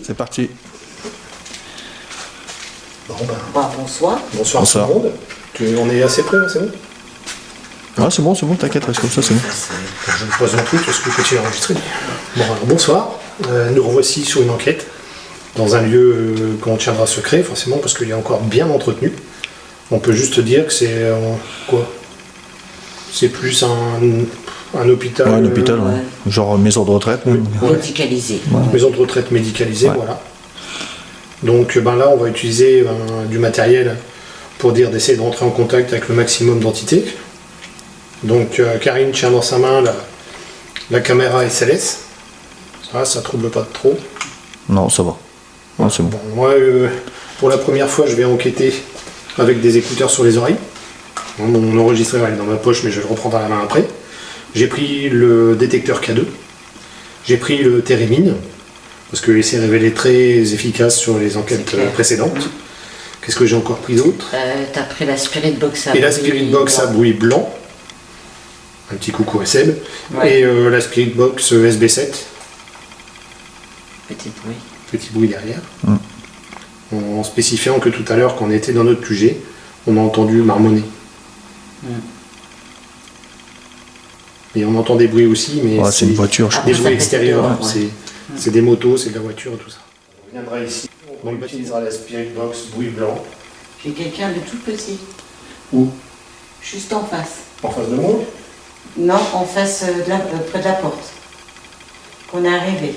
C'est parti. Bon ben, bonsoir. bonsoir Bonsoir. tout le monde. On est assez près, là, c'est bon? Ah, c'est bon, t'inquiète, reste comme ça, c'est bon. Je ne pose non plus parce que tu es enregistré. Bon, alors, bonsoir. Nous revoici sur une enquête dans un lieu qu'on tiendra secret, forcément, parce qu'il est encore bien entretenu. On peut juste dire que c'est quoi? C'est plus un hôpital. Ouais, un hôpital, ouais. Genre maison de retraite. Oui. Ouais. Médicalisé. Maison de retraite médicalisée, Ouais. voilà. Donc ben là, on va utiliser du matériel pour dire d'essayer de rentrer en contact avec le maximum d'entités. Donc Karine tient dans sa main la caméra SLS. Ça trouble pas trop. Non, ça va. Ouais, c'est bon. Bon, moi, pour la première fois, je vais enquêter avec des écouteurs sur les oreilles. Mon enregistreur est dans ma poche, mais je vais le reprendre à la main après. J'ai pris le détecteur K2. J'ai pris le Térémine, parce qu'il s'est révélé très efficace sur les enquêtes précédentes. Qu'est-ce que j'ai encore pris d'autre? T'as pris la Spirit Box à Et la Spirit Box à bruit blanc. Un petit coucou à Seb. Ouais. Et la Spirit Box SB7. Petit bruit. Petit bruit derrière. En spécifiant que tout à l'heure, quand on était dans notre QG, on a entendu marmonner. Et on entend des bruits aussi, mais Ouais, c'est une voiture, je des crois. bruits extérieurs. Ouais. C'est des motos, c'est de la voiture et tout ça. On viendra ici, on utilisera la Spirit Box bruit blanc. J'ai quelqu'un de tout petit, Où? juste en face. En face de moi? Non, en face, près de la porte. Qu'on est arrivé.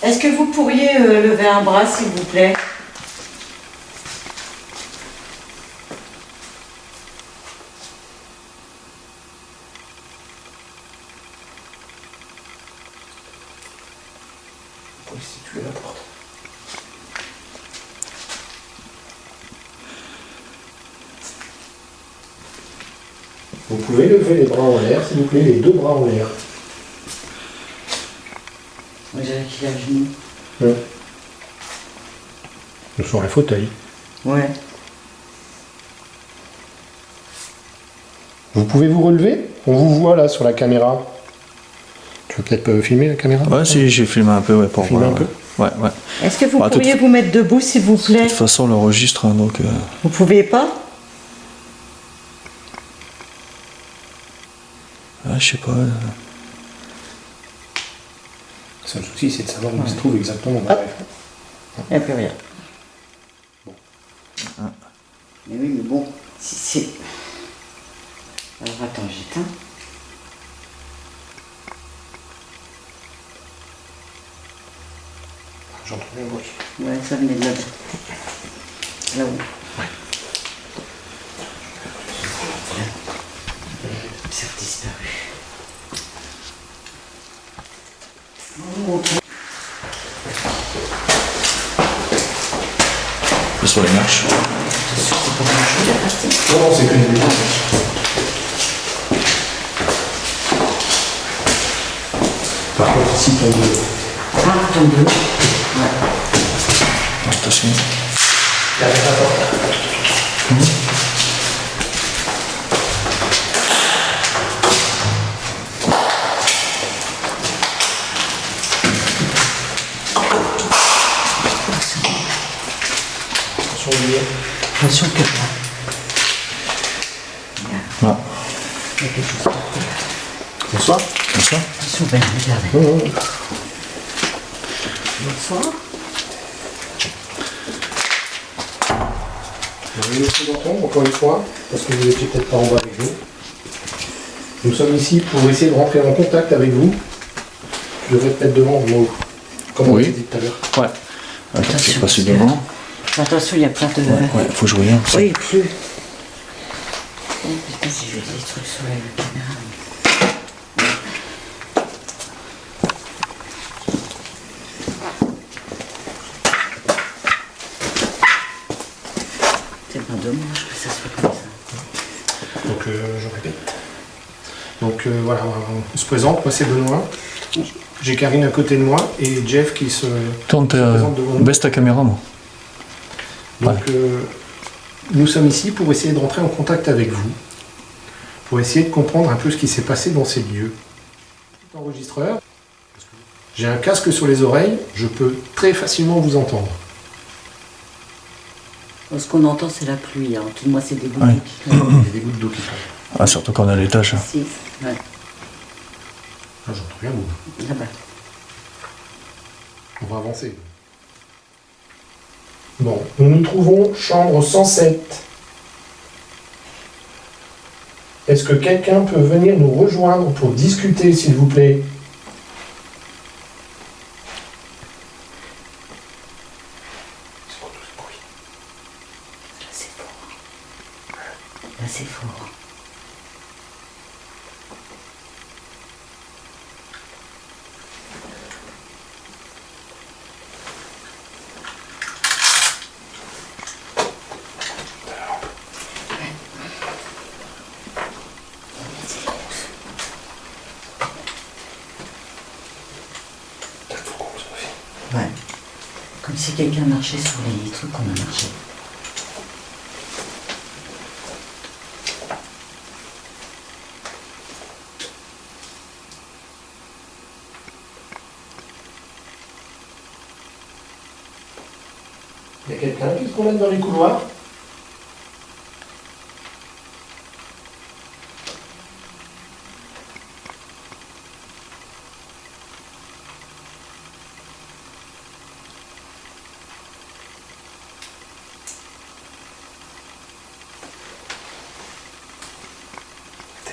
Est-ce que vous pourriez lever un bras, s'il vous plaît? Pour situer la porte. Vous pouvez lever les bras en l'air, s'il vous plaît, les deux bras en l'air. On dirait qu'il a le genou. Nous sur un fauteuil. Ouais. Vous pouvez vous relever? On vous voit là sur la caméra. Tu veux peut-être filmer la caméra? Ouais, si, j'ai filmé un peu, ouais, pour Filmer voir. un peu Ouais, ouais. Est-ce que vous Ah, pourriez vous mettre debout, s'il vous De plaît? toute façon, on l'enregistre, hein, donc... Vous pouvez pas? Ah, je sais pas. Le seul souci, c'est de savoir où il se trouve exactement. Hop. Il n'y a plus rien. Mais oui, mais bon, si c'est... Alors attends, j'éteins. J'entends bien, oui. Ouais, ça venait de là-bas. Là-haut. Ça a disparu. Sur les marches. Non, c'est que une Par contre, ici, tombe de... Ah, tombe de l'eau. Ouais. Attention. Derrière la porte. Attention, Olivier. Attention que là. Ah. Il y a quelque chose par terre. Bonsoir. Bonsoir. Attention, ben, regardez. Bonsoir. Monsieur Danton, encore une fois, parce que vous n'étiez peut-être pas en bas avec nous. Nous sommes ici pour essayer de rentrer en contact avec vous. Je devrais te mettre devant, moi, comme on Oui. l'a dit tout à l'heure. Ouais. Attends, je Attention, passe parce que- devant. Attention, il y a plein de... Ouais, faut jouer. Hein. Oui, il pleut. Oh putain, j'ai vu des trucs sur la caméra. C'est pas dommage que ça soit comme ça. Donc, je répète. Donc, voilà, on se présente. Moi, c'est Benoît. J'ai Karine à côté de moi et Jeff qui se Tourne présente devant nous. baisse ta caméra, moi. Donc, nous sommes ici pour essayer de rentrer en contact avec vous, pour essayer de comprendre un peu ce qui s'est passé dans ces lieux. Petit enregistreur. J'ai un casque sur les oreilles, je peux très facilement vous entendre. Ce qu'on entend, c'est la pluie. Hein. Tout moi, c'est des gouttes Ouais. d'eau qui tombent. Il y a des gouttes d'eau qui tombent. Ah, surtout quand on a l'étage. Si, ouais. Ah, j'entends rien, vous. Là-bas. On va avancer. Bon, nous nous trouvons chambre 107. Est-ce que quelqu'un peut venir nous rejoindre pour discuter, s'il vous plaît? C'est quoi tout ce bruit? Là, c'est fort. Là, c'est fort. Ouais. Comme si quelqu'un marchait sur les trucs qu'on a marché. Il y a quelqu'un qui se promène dans les couloirs?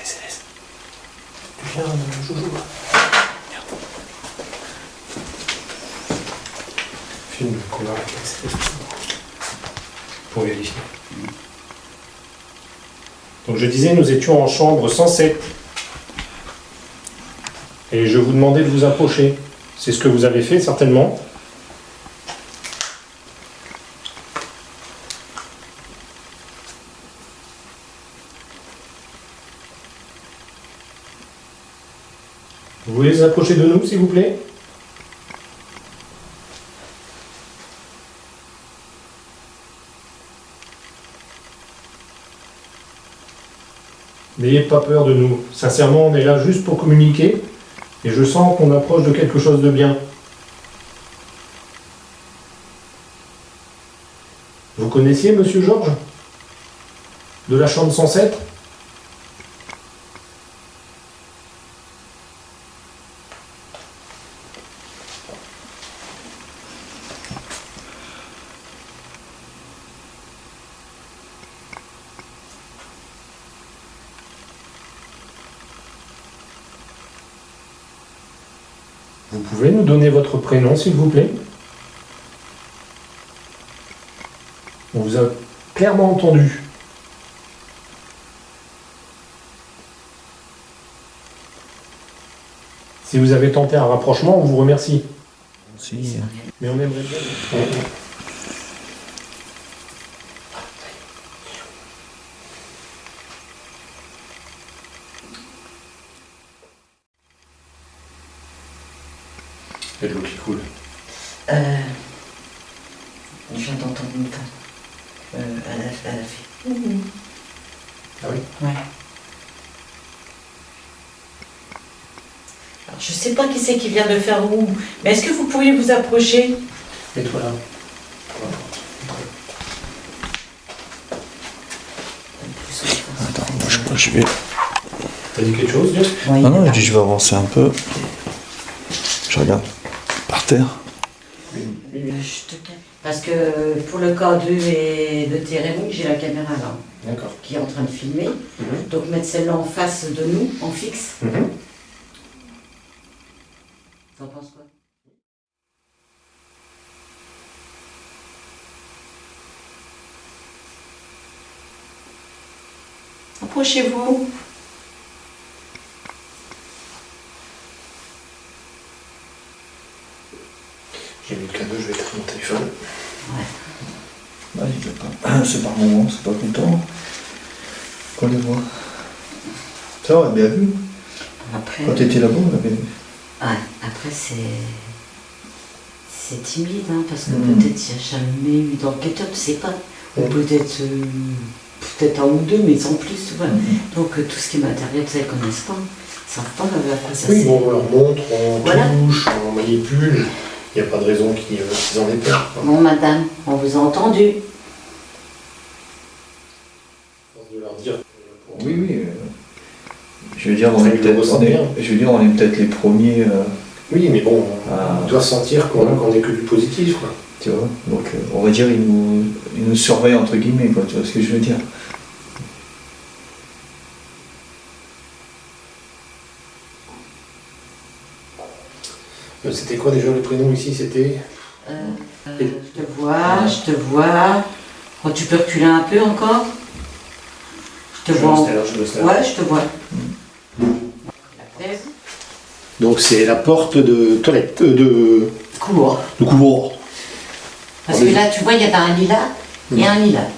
Céleste. Tu viens, Jojo. Filme le couloir avec Céleste. Pour vérifier. Donc je disais, nous étions en chambre 107. Et je vous demandais de vous approcher. C'est ce que vous avez fait certainement. Vous voulez vous approcher de nous, s'il vous plaît? N'ayez pas peur de nous. Sincèrement, on est là juste pour communiquer. Et je sens qu'on approche de quelque chose de bien. Vous connaissiez Monsieur Georges? De la chambre 107? Vous pouvez nous donner votre prénom, s'il vous plaît? On vous a clairement entendu. Si vous avez tenté un rapprochement, on vous remercie. Si. Mais on aimerait bien... Il y a de l'eau qui coule. Je viens d'entendre une femme. Elle a fait. Ah oui? Ouais. Alors, je sais pas qui c'est qui vient de faire où, mais est-ce que vous pourriez vous approcher? Mets-toi là. Attends, moi je vais. T'as dit quelque chose, Dieu? Ouais, Non, non, je dis je vais avancer un peu. Je regarde par terre. Parce que pour le K2 et le TRMI, j'ai la caméra là, D'accord. qui est en train de filmer. Donc mettre celle-là en face de nous, en fixe. T'en penses quoi? Approchez-vous. J'ai mis le cadeau, je vais éteindre mon téléphone. Ah, il veut pas. C'est par moment, c'est pas content. Qu'on les voit. Ça, on a bien vu. Après, Quand t'étais là-bas, on avait vu. ouais, après c'est timide, hein, parce que peut-être il n'y a jamais eu d'enquêteur, tu sais pas. Ou peut-être peut-être un ou deux, mais sans plus. Voilà. Donc tout ce qui est matériel, ça, ils ne connaissent pas. Ça pas après ça. Oui, c'est- bon, on leur montre, on Voilà. touche, on manipule. Il n'y a pas de raison qu'ils en aient peur. Quoi. Bon, madame, on vous a entendu. De leur dire. Oui, oui. Je veux dire, on Enfin, est ils le peut-être ressentent bien. je veux dire, on est peut-être les premiers, Oui, mais bon, Ah. ils doivent sentir qu'on n'est que du positif. Quoi. tu vois. Donc, on va dire, ils nous surveillent entre guillemets, quoi. Tu vois ce que je veux dire? C'était quoi déjà le prénom ici? C'était. Je te vois, je te vois. Oh, tu peux reculer un peu encore? Je te vois. Ouais, je te vois. La tête. Donc c'est la porte de toilette, Cours. de couloir. Parce que là, tu vois, il y avait un lilas et un lilas.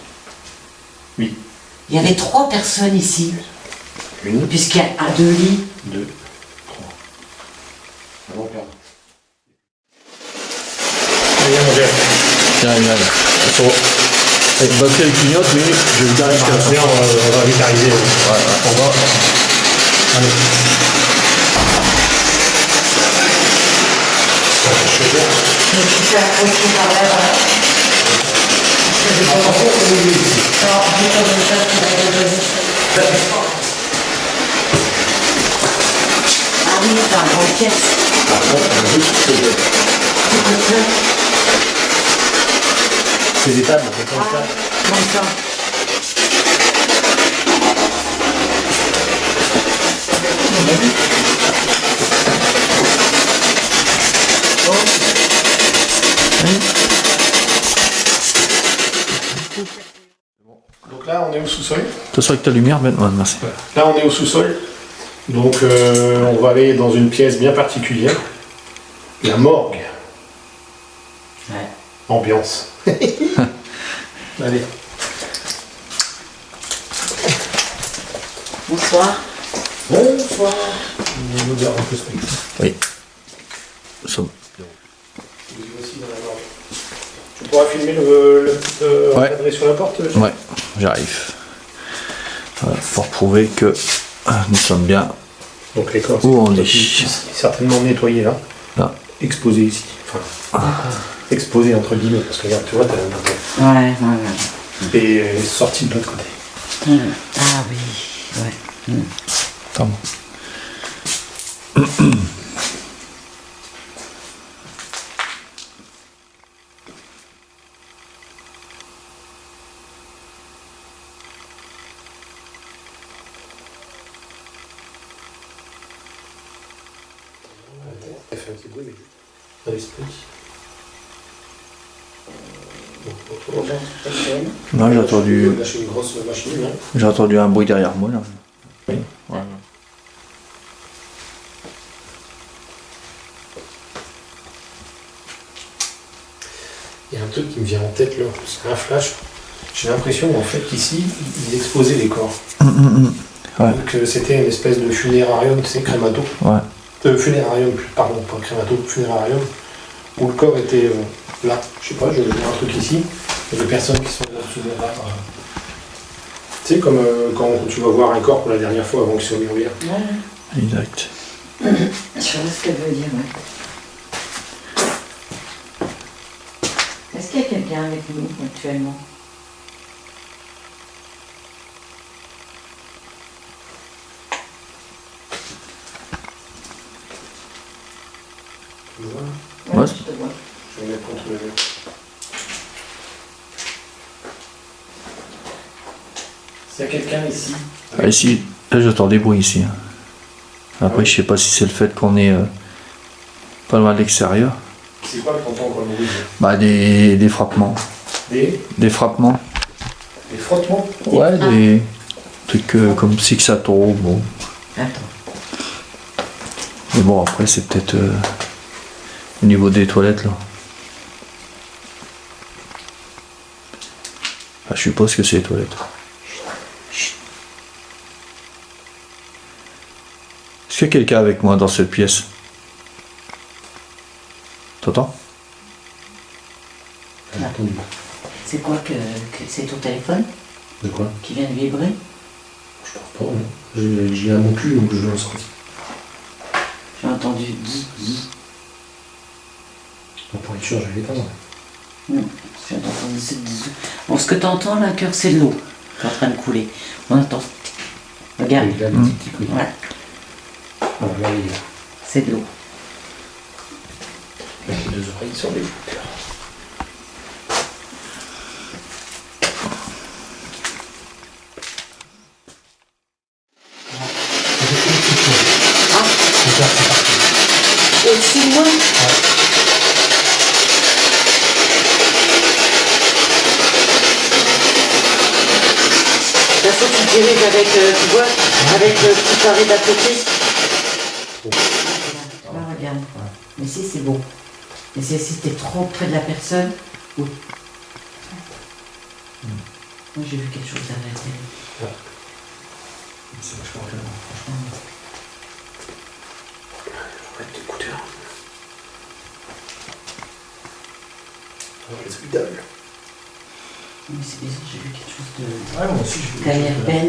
Oui. Il y avait 3 personnes ici, Une, puisqu'il y a 2 lits. 2, 3. Allons, perdre. Tiens, regarde. Avec batterie elle clignote, mais je vais le garder jusqu'à la fin. On va vite arriver. On va. Allez. Je vais faire. Je me suis fait accrocher par là, voilà. Non, j'ai pas de ça, tu vas donner. Ah oui, c'est un grand pièce. Par contre, on a vu ce que c'est des tables, on fait comme ça. Comme ça. Donc là, on est au sous-sol. Attention avec ta lumière, Ben. Ouais, merci. Là, on est au sous-sol. Donc, on va aller dans une pièce bien particulière. La morgue. Ouais. Ambiance. Allez. Bonsoir. Bonsoir. Une odeur un peu spectre. Oui. Nous sommes. Aussi dans la morgue. Tu pourras filmer le petit Ouais. encadré sur la porte Jean? Ouais, j'arrive. Voilà, pour prouver que nous sommes bien Donc les corps, où on est. certainement nettoyé là. Là. Exposé ici. Enfin, exposé entre guillemets, parce que regarde, tu vois, t'as un peu. Ouais, ouais, ouais. Et sorti de l'autre côté. Ah oui, ouais. Attends. Elle fait un petit bruit, mais dans l'esprit. Non, j'ai entendu, Lâcher une grosse machine, non? j'ai entendu un bruit derrière moi là. Oui. Voilà. Il y a un truc qui me vient en tête là, c'est un flash. J'ai l'impression en fait qu'ici, ils exposaient les corps. Ouais. Donc c'était une espèce de funérarium, tu sais, crémato. Ouais. Funérarium, pardon, pas crémato, funérarium, où le corps était là. Je sais pas, je vois un truc ici. Il y a des personnes qui sont souvent là. Tu sais, comme quand tu vas voir un corps pour la dernière fois avant qu'il soit mis en bière. Exact. Je vois ce qu'elle veut dire, ouais. Est-ce qu'il y a quelqu'un avec nous actuellement? Tu vois, Ouais. Je te vois. je vais me mettre contre le mur. S'il y a quelqu'un ici. Ah, ici, là j'entends des bruits ici. Après, je sais pas si c'est le fait qu'on est pas loin de l'extérieur. C'est quoi que t'entends comme bruit? Bah, des frappements. Des frappements. Des frottements? Ouais, des trucs comme si que ça tombe. Bon. Attends. Mais bon, après, c'est peut-être au niveau des toilettes là. Ah, je suppose que c'est les toilettes. Est-ce qu'il y a quelqu'un avec moi dans cette pièce? T'entends? C'est quoi que c'est ton téléphone De quoi? qui vient de vibrer? Je pense pas, non. J'ai à mon cul, donc je vais en sortir. J'ai entendu zzz, zzz. Pour être sûr, je vais l'éteindre. Non, je viens d'entendre zzz, zzz. Bon, ce que tu entends là, cœur, c'est de l'eau qui est en train de couler. On entend. Regarde. Oui, là, le tic-tic, oui. Ouais, Voilà, là, il est là. c'est de l'eau. Avec les 2 oreilles sur les écouteurs. Au-dessus de moi? De toute façon, tu diriges avec, tu vois, avec le petit carré d'à côté. Là, regarde. Mais si, c'est bon. Mais c'est si t'es trop près de la personne. Ou... Moi, j'ai vu quelque chose derrière elle. C'est vachement clair, franchement. Arrête d'écouteur. Les idoles. Mais c'est bizarre, j'ai vu quelque chose de... Ouais, moi aussi, je Derrière Ben,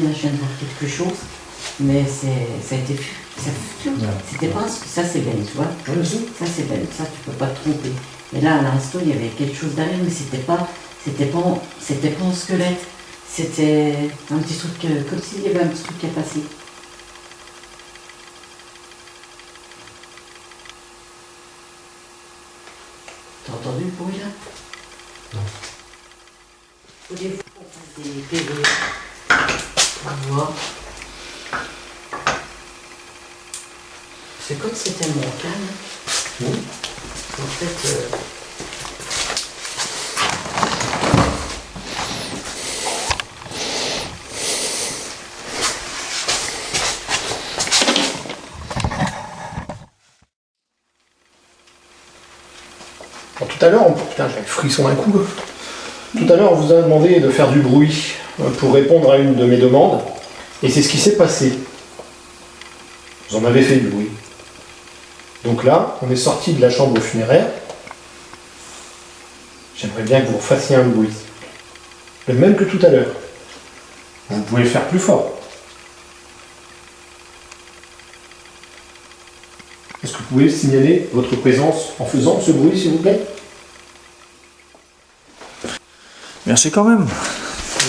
là, je viens de voir quelque chose. Mais ça a été futur. C'était pas... Ça, c'est Ben, tu vois. Ça, c'est Ben. Ça, tu peux pas te tromper. Mais là, à l'instant, il y avait quelque chose derrière, mais c'était pas en squelette. C'était un petit truc, comme s'il y avait un petit truc qui a passé. T'as entendu le bruit là? Non. Au début, on passe des PV. On voit. C'est comme si c'était mon calme. Oui. En fait, tout à l'heure, putain, j'ai le frisson d'un coup. Tout à l'heure, on vous a demandé de faire du bruit pour répondre à une de mes demandes. Et c'est ce qui s'est passé. Vous en avez fait du bruit. Donc là, on est sorti de la chambre funéraire. J'aimerais bien que vous fassiez un bruit. Le même que tout à l'heure. Vous pouvez le faire plus fort. Est-ce que vous pouvez signaler votre présence en faisant ce bruit, s'il vous plaît? Merci quand même.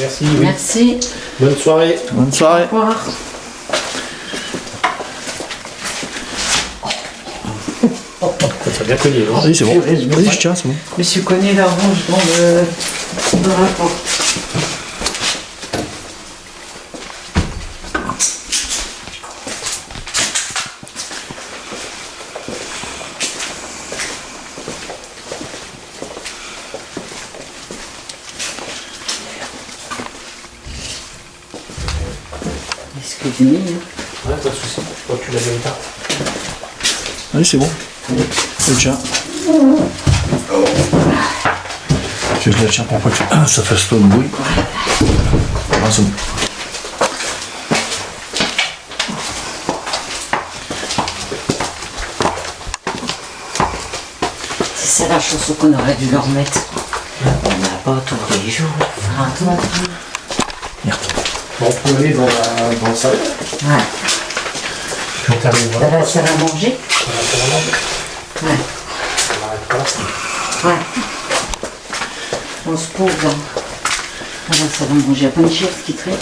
Merci, oui. merci. Bonne soirée. Bonne soirée. Au revoir. Ça a bien cogné, non? Oui, c'est bon. Vas-y, je tiens, c'est bon. Je me suis cogné la ronge dans la porte. Excusez-moi. Ouais, pas de soucis. Je crois que tu l'avais éteinte. Allez, c'est bon. Je le tiens. Je le tiens pour pas que ça fasse trop de bruit. Ah, c'est bon. C'est la chanson qu'on aurait dû leur mettre. On n'a pas tous les jours. Enfin, toi. Merde. Bon, on peut aller dans le salon. Ouais. Puis on termine, voilà. Ça va manger. Ouais. On arrête pas. Ouais. On se pose. Hein. Voilà, ça va manger. Il n'y a pas une chaise qui traîne.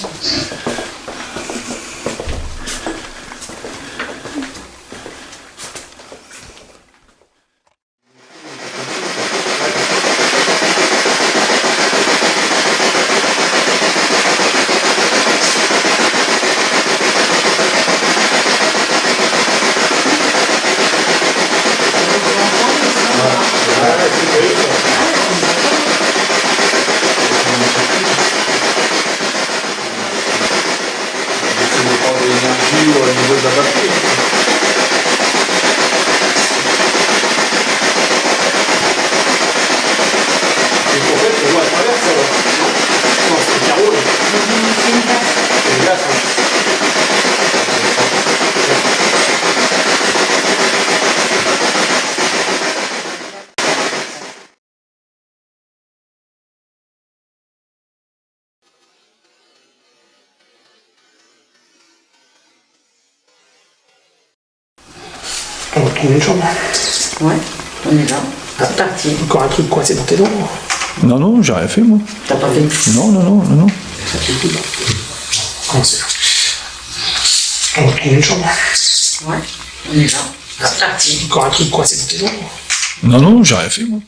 On va trouver une chambre. Ouais, on est là. C'est parti. Encore un truc coincé dans tes dents. Non, non, j'ai rien fait, moi. T'as pas fait. Non, non, non, non, non. Ça fait le coup. Coincé. On va trouver une chambre. Ouais, on est là. C'est parti. Encore un truc coincé dans tes dents. Non, non, j'ai rien fait, moi.